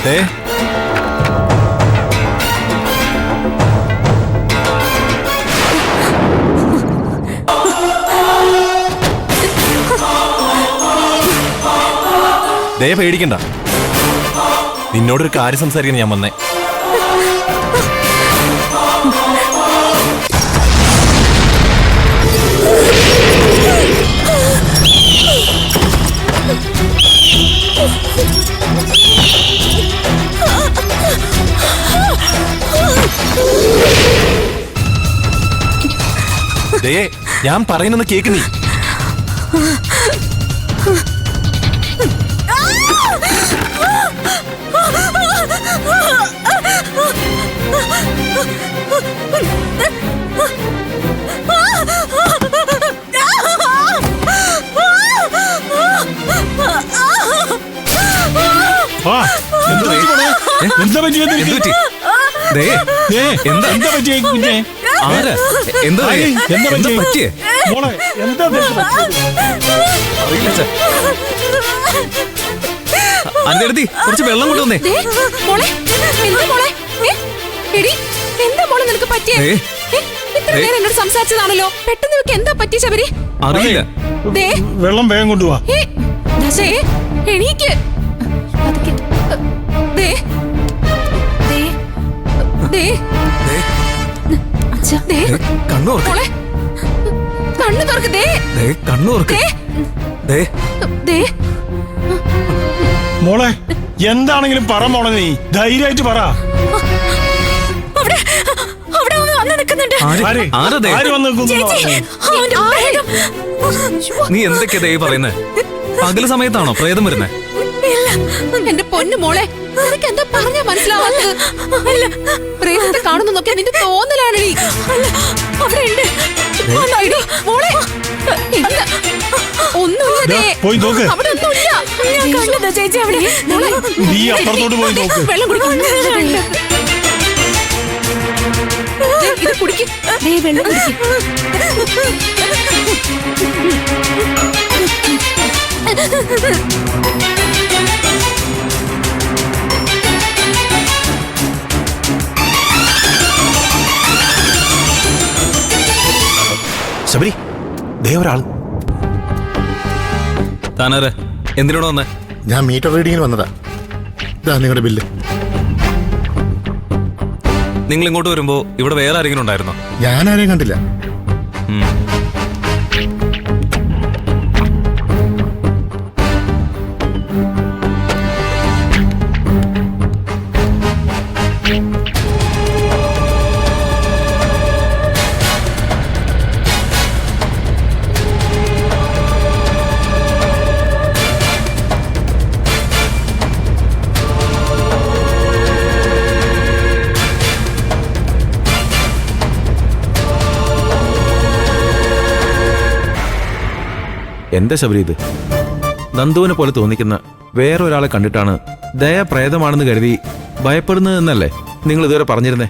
ദേ പേടിക്കണ്ട, നിന്നോടൊരു കാര്യം സംസാരിക്കാൻ ഞാൻ വന്നേ. ദേ ഞാൻ പറയുന്നൊന്ന് കേക്ക് നീ. എന്താ പറ്റിയ മോളെ? എന്താ അതെടുത്തി കുറച്ച് വെള്ളം കൊണ്ടുവന്നേ. എന്താ മോളെ നിനക്ക് പറ്റിയേ? ഇത്ര നേരം എന്നോട് സംസാരിച്ചതാണല്ലോ, പെട്ടെന്ന് ഇവക്ക് എന്താ പറ്റിയ ശബരി? അറിയില്ല. വെള്ളം വേഗം കൊണ്ടുപോവാ. എണീക്ക്. കണ്ണു തുറക്ക്. മോളെ എന്താണെങ്കിലും പറ മോളെ, നീ ധൈര്യമായിട്ട് പറ. നീ എന്തൊക്കെയാ പറയുന്നേ? പകല് സമയത്താണോ പ്രേതം വരുന്നേ? എന്റെ പൊന്നു മോളെ, നിനക്ക് എന്താ പറഞ്ഞാ മനസ്സിലാവാത്തത്? പ്രേതത്തെ കാണുന്നു നോക്കിയാ നിന്റെ തോന്നലാണ്. നീ അപ്പുറത്തോട്ട് പോയി നോക്ക്. വെള്ളം കുടിക്കും. വെള്ളം കുടിക്കും. ശബരി, ദേ ഒരാൾ. താനാരെ എന്തിനോട് വന്നേ? ഞാൻ മീറ്റർ റീഡിങ്ങിന് വന്നതാ. ഇതാ നിങ്ങളുടെ ബില്ല്. നിങ്ങൾ ഇങ്ങോട്ട് വരുമ്പോ ഇവിടെ വേറെ ആരെങ്കിലും ഉണ്ടായിരുന്നോ? ഞാൻ ആരെയും കണ്ടില്ല. എന്താ ശബരി ഇത്? നന്ദുവിനെ പോലെ തോന്നിക്കുന്ന വേറൊരാളെ കണ്ടിട്ടാണ് ദയ പ്രേതമാണെന്ന് കരുതി ഭയപ്പെടുന്നതെന്നല്ലേ നിങ്ങൾ ഇതുവരെ പറഞ്ഞിരുന്നേ?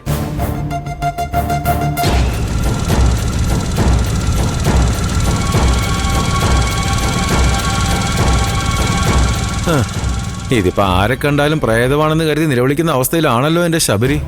ഇതിപ്പോ ആരെ കണ്ടാലും പ്രേതമാണെന്ന് കരുതി നിലവിളിക്കുന്ന അവസ്ഥയിലാണല്ലോ എന്റെ ശബരി.